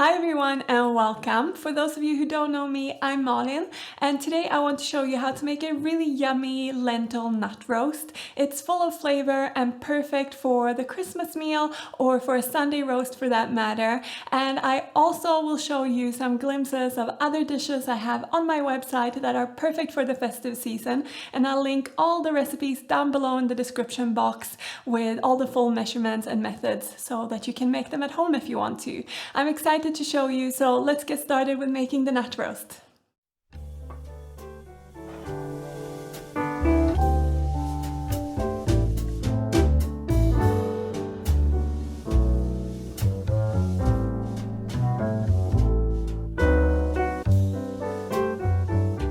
Hi everyone and welcome. For those of you who don't know me, I'm Malin, and today I want to show you how to make a really yummy lentil nut roast. It's full of flavor and perfect for the Christmas meal or for a Sunday roast for that matter. And I also will show you some glimpses of other dishes I have on my website that are perfect for the festive season, and I'll link all the recipes down below in the description box with all the full measurements and methods so that you can make them at home if you want to. I'm excited to show you, so let's get started with making the nut roast.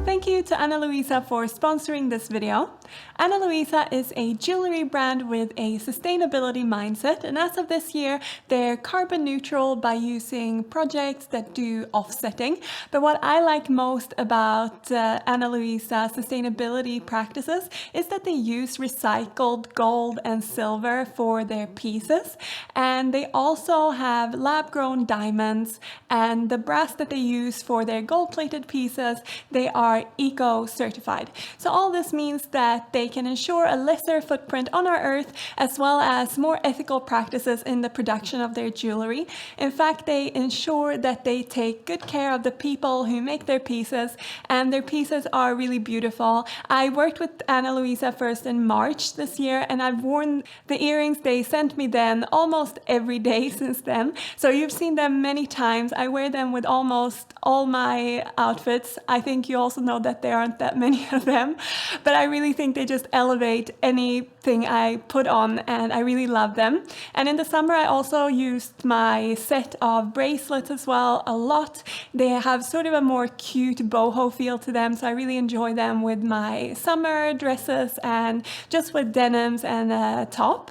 Thank you to Ana Luisa for sponsoring this video. Ana Luisa is a jewelry brand with a sustainability mindset, and as of this year they're carbon neutral by using projects that do offsetting. But what I like most about Ana Luisa sustainability practices is that they use recycled gold and silver for their pieces, and they also have lab-grown diamonds, and the brass that they use for their gold-plated pieces, they are eco-certified. So all this means that they can ensure a lesser footprint on our earth, as well as more ethical practices in the production of their jewelry. In fact, they ensure that they take good care of the people who make their pieces, and their pieces are really beautiful. I worked with Ana Luisa first in March this year, and I've worn the earrings they sent me then almost every day since then. So you've seen them many times. I wear them with almost all my outfits. I think you also know that there aren't that many of them, but I really think they just elevate anything I put on, and I really love them. And in the summer I also used my set of bracelets as well a lot. They have sort of a more cute boho feel to them, so I really enjoy them with my summer dresses and just with denims and a top.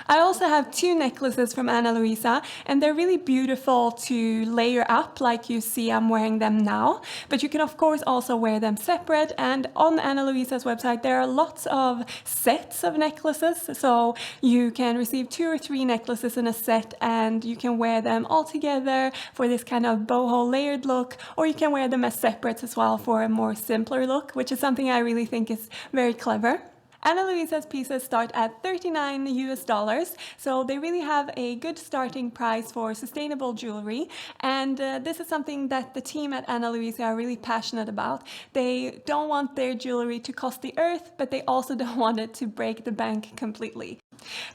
I also have two necklaces from Ana Luisa, and they're really beautiful to layer up like you see I'm wearing them now, but you can of course also wear them separate. And on Ana Luisa's website there are lots of sets of necklaces, so you can receive 2 or 3 necklaces in a set, and you can wear them all together for this kind of boho layered look, or you can wear them as separates as well for a more simpler look, which is something I really think is very clever. Ana Luisa's pieces start at $39 US, so they really have a good starting price for sustainable jewelry, and this is something that the team at Ana Luisa are really passionate about. They don't want their jewelry to cost the earth, but they also don't want it to break the bank completely.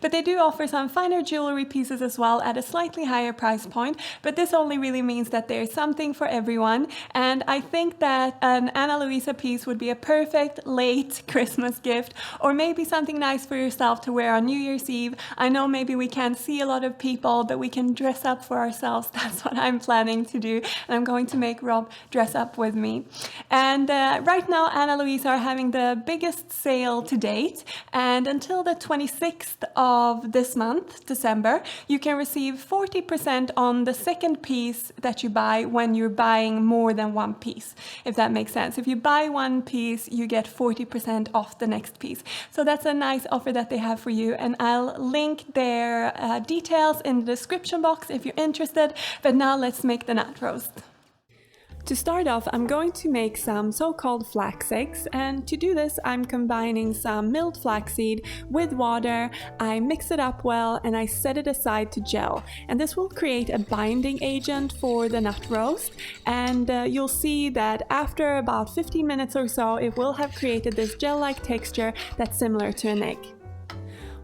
But they do offer some finer jewelry pieces as well at a slightly higher price point, but this only really means that there's something for everyone, and I think that an Ana Luisa piece would be a perfect late Christmas gift, or maybe something nice for yourself to wear on New Year's Eve. I know maybe we can't see a lot of people, but we can dress up for ourselves. That's what I'm planning to do, and I'm going to make Rob dress up with me. And right now Ana Luisa are having the biggest sale to date, and until the 26th of this month, December, you can receive 40% on the second piece that you buy when you're buying more than one piece, if that makes sense. If you buy one piece, you get 40% off the next piece. So that's a nice offer that they have for you, and I'll link their details in the description box if you're interested. But now let's make the nut roast. To start off, I'm going to make some so-called flax eggs, and to do this I'm combining some milled flaxseed with water. I mix it up well and I set it aside to gel, and this will create a binding agent for the nut roast, and you'll see that after about 15 minutes or so it will have created this gel-like texture that's similar to an egg.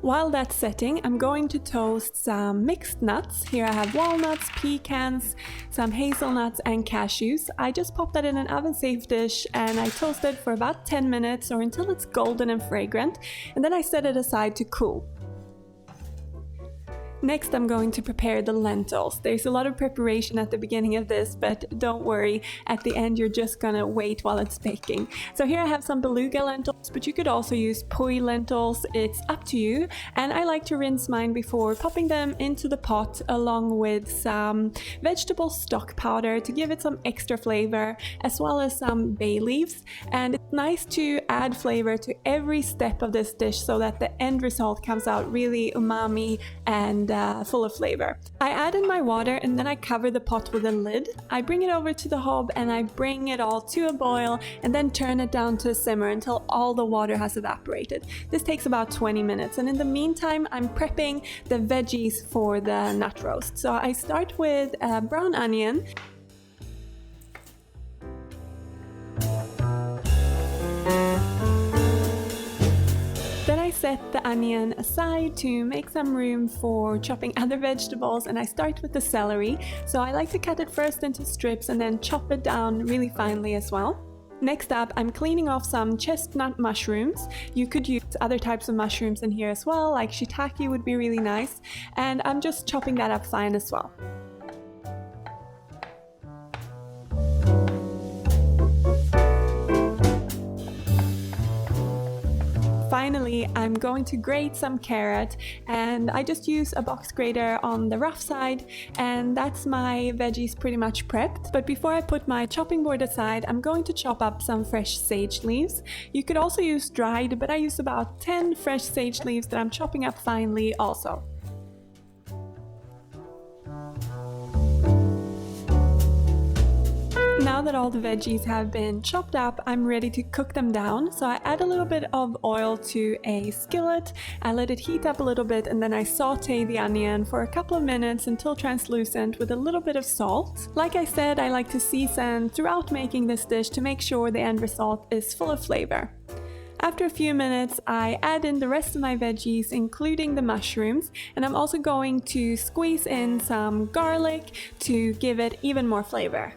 While that's setting, I'm going to toast some mixed nuts. Here I have walnuts, pecans, some hazelnuts and cashews. I just popped that in an oven-safe dish and I toast it for about 10 minutes or until it's golden and fragrant, and then I set it aside to cool. Next, I'm going to prepare the lentils. There's a lot of preparation at the beginning of this, but don't worry, at the end you're just gonna wait while it's baking. So here I have some beluga lentils, but you could also use poi lentils, it's up to you. And I like to rinse mine before popping them into the pot along with some vegetable stock powder to give it some extra flavor, as well as some bay leaves. And it's nice to add flavor to every step of this dish so that the end result comes out really umami and and full of flavor. I add in my water and then I cover the pot with a lid. I bring it over to the hob and I bring it all to a boil and then turn it down to a simmer until all the water has evaporated. This takes about 20 minutes, and in the meantime I'm prepping the veggies for the nut roast. So I start with a brown onion. Then I set the onion aside to make some room for chopping other vegetables, and I start with the celery. So I like to cut it first into strips and then chop it down really finely as well. Next up, I'm cleaning off some chestnut mushrooms. You could use other types of mushrooms in here as well, like shiitake would be really nice. And I'm just chopping that up fine as well. Finally, I'm going to grate some carrot, and I just use a box grater on the rough side, and that's my veggies pretty much prepped. But before I put my chopping board aside, I'm going to chop up some fresh sage leaves. You could also use dried, but I use about 10 fresh sage leaves that I'm chopping up finely also. Now that all the veggies have been chopped up, I'm ready to cook them down. So I add a little bit of oil to a skillet, I let it heat up a little bit, and then I saute the onion for a couple of minutes until translucent with a little bit of salt. Like I said, I like to season throughout making this dish to make sure the end result is full of flavor. After a few minutes, I add in the rest of my veggies, including the mushrooms, and I'm also going to squeeze in some garlic to give it even more flavor.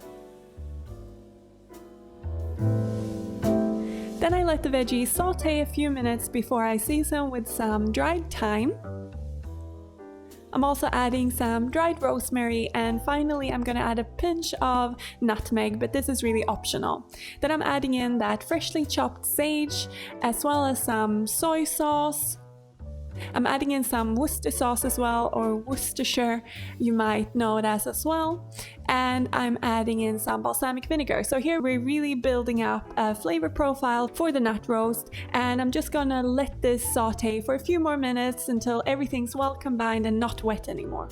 Then I let the veggies saute a few minutes before I season with some dried thyme. I'm also adding some dried rosemary, and finally I'm going to add a pinch of nutmeg, but this is really optional. Then I'm adding in that freshly chopped sage, as well as some soy sauce. I'm adding in some Worcester sauce as well, or Worcestershire, you might know it as well. And I'm adding in some balsamic vinegar. So here we're really building up a flavor profile for the nut roast, and I'm just gonna let this saute for a few more minutes until everything's well combined and not wet anymore.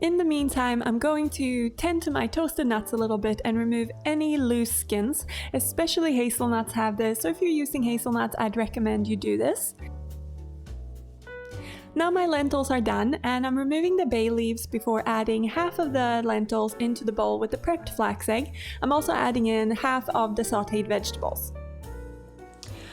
In the meantime, I'm going to tend to my toasted nuts a little bit and remove any loose skins. Especially hazelnuts have this, so if you're using hazelnuts, I'd recommend you do this. Now my lentils are done, and I'm removing the bay leaves before adding half of the lentils into the bowl with the prepped flax egg. I'm also adding in half of the sauteed vegetables.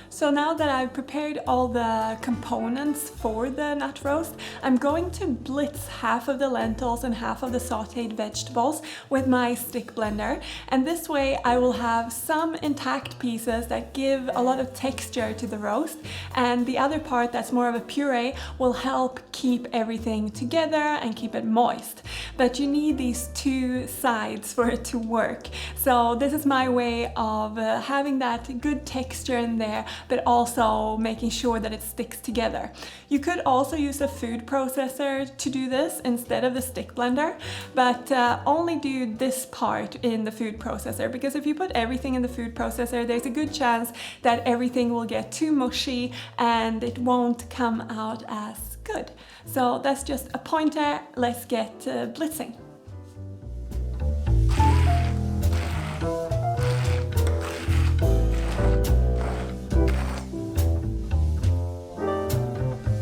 So now that I've prepared all the components for the nut roast, I'm going to blitz half of the lentils and half of the sauteed vegetables with my stick blender. And this way I will have some intact pieces that give a lot of texture to the roast, and the other part that's more of a puree will help keep everything together and keep it moist. But you need these two sides for it to work. So this is my way of having that good texture in there, but also making sure that it sticks together. You could also use a food processor to do this instead of the stick blender, but only do this part in the food processor, because if you put everything in the food processor, there's a good chance that everything will get too mushy and it won't come out as good. So that's just a pointer. Let's get blitzing.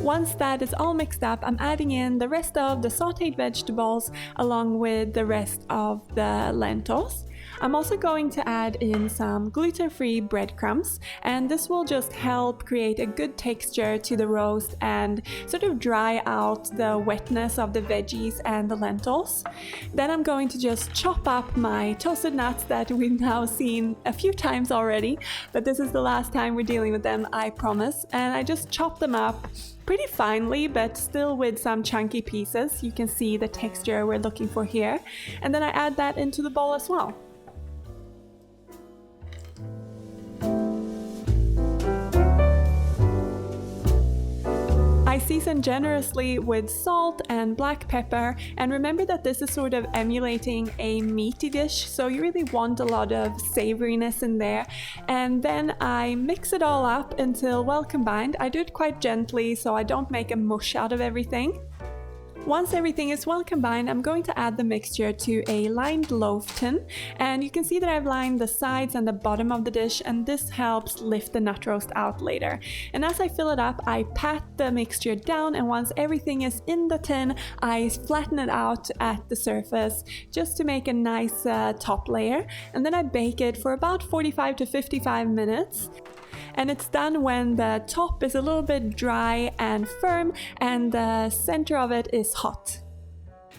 Once that is all mixed up, I'm adding in the rest of the sauteed vegetables along with the rest of the lentils. I'm also going to add in some gluten-free breadcrumbs, and this will just help create a good texture to the roast and sort of dry out the wetness of the veggies and the lentils. Then I'm going to just chop up my toasted nuts that we've now seen a few times already, but this is the last time we're dealing with them, I promise. And I just chop them up pretty finely, but still with some chunky pieces. You can see the texture we're looking for here. And then I add that into the bowl as well. I season generously with salt and black pepper, and remember that this is sort of emulating a meaty dish, so you really want a lot of savoriness in there. And then I mix it all up until well combined. I do it quite gently so I don't make a mush out of everything. Once everything is well combined, I'm going to add the mixture to a lined loaf tin, and you can see that I've lined the sides and the bottom of the dish, and this helps lift the nut roast out later. And as I fill it up, I pat the mixture down, and once everything is in the tin, I flatten it out at the surface just to make a nice top layer, and then I bake it for about 45 to 55 minutes. And it's done when the top is a little bit dry and firm and the center of it is hot.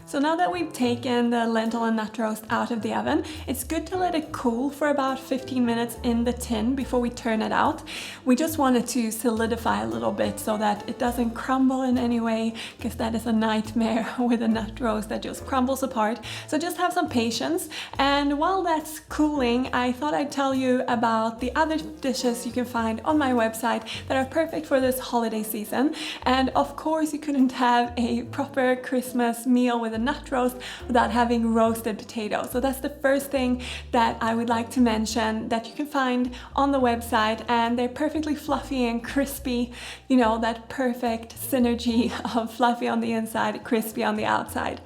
So now that we've taken the lentil and nut roast out of the oven, it's good to let it cool for about 15 minutes in the tin before we turn it out. We just want it to solidify a little bit so that it doesn't crumble in any way, because that is a nightmare with a nut roast that just crumbles apart. So just have some patience. And while that's cooling, I thought I'd tell you about the other dishes you can find on my website that are perfect for this holiday season. And of course, you couldn't have a proper Christmas meal with a nut roast without having roasted potatoes. So that's the first thing that I would like to mention that you can find on the website, and they're perfectly fluffy and crispy, you know, that perfect synergy of fluffy on the inside, crispy on the outside.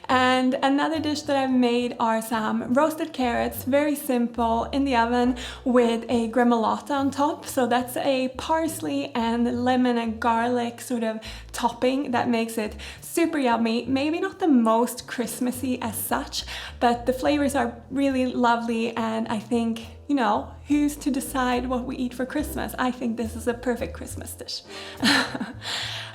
And another dish that I've made are some roasted carrots, very simple, in the oven with a gremolata on top. So that's a parsley and lemon and garlic sort of topping that makes it super yummy. Maybe not the most Christmassy as such, but the flavors are really lovely, and I think, you know, who's to decide what we eat for Christmas? I think this is a perfect Christmas dish.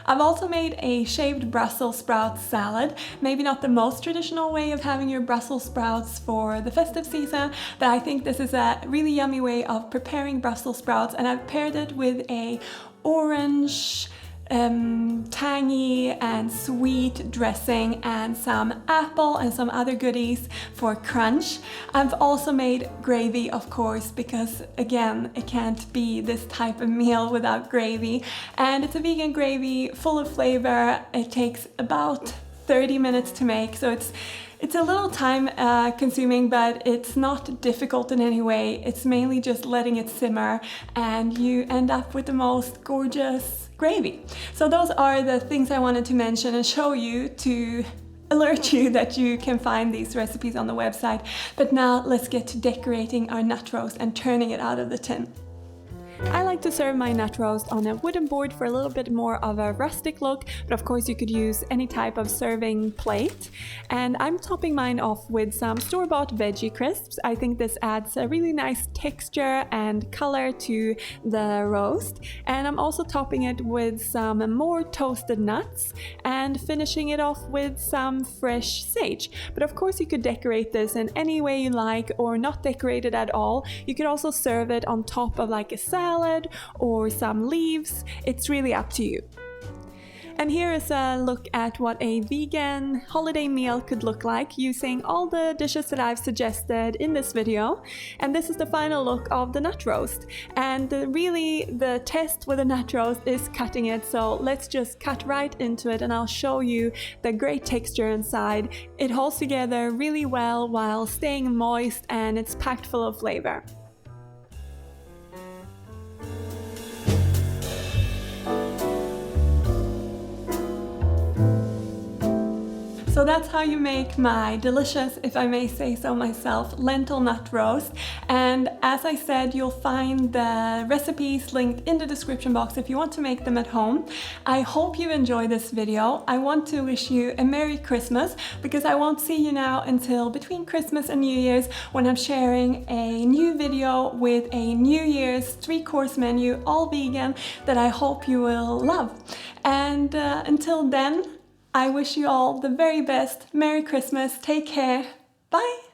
I've also made a shaved Brussels sprout salad. Maybe not the most traditional way of having your Brussels sprouts for the festive season, but I think this is a really yummy way of preparing Brussels sprouts, and I've paired it with a orange tangy and sweet dressing and some apple and some other goodies for crunch. I've also made gravy, of course, because again, it can't be this type of meal without gravy. And it's a vegan gravy full of flavor. It takes about 30 minutes to make, so it's a little time consuming, but it's not difficult in any way. It's mainly just letting it simmer and you end up with the most gorgeous gravy. So those are the things I wanted to mention and show you to alert you that you can find these recipes on the website. But now let's get to decorating our nut roast and turning it out of the tin. I like to serve my nut roast on a wooden board for a little bit more of a rustic look, but of course you could use any type of serving plate. And I'm topping mine off with some store-bought veggie crisps. I think this adds a really nice texture and color to the roast. And I'm also topping it with some more toasted nuts and finishing it off with some fresh sage. But of course you could decorate this in any way you like, or not decorate it at all. You could also serve it on top of like a salad or some leaves. It's really up to you. And here is a look at what a vegan holiday meal could look like using all the dishes that I've suggested in this video. And this is the final look of the nut roast. And really the test with the nut roast is cutting it. So let's just cut right into it and I'll show you the great texture inside. It holds together really well while staying moist, and it's packed full of flavor. So that's how you make my delicious, if I may say so myself, lentil nut roast. And as I said, you'll find the recipes linked in the description box if you want to make them at home. I hope you enjoy this video. I want to wish you a Merry Christmas, because I won't see you now until between Christmas and New Year's, when I'm sharing a new video with a New Year's 3-course menu, all vegan, that I hope you will love. And until then, I wish you all the very best. Merry Christmas. Take care. Bye.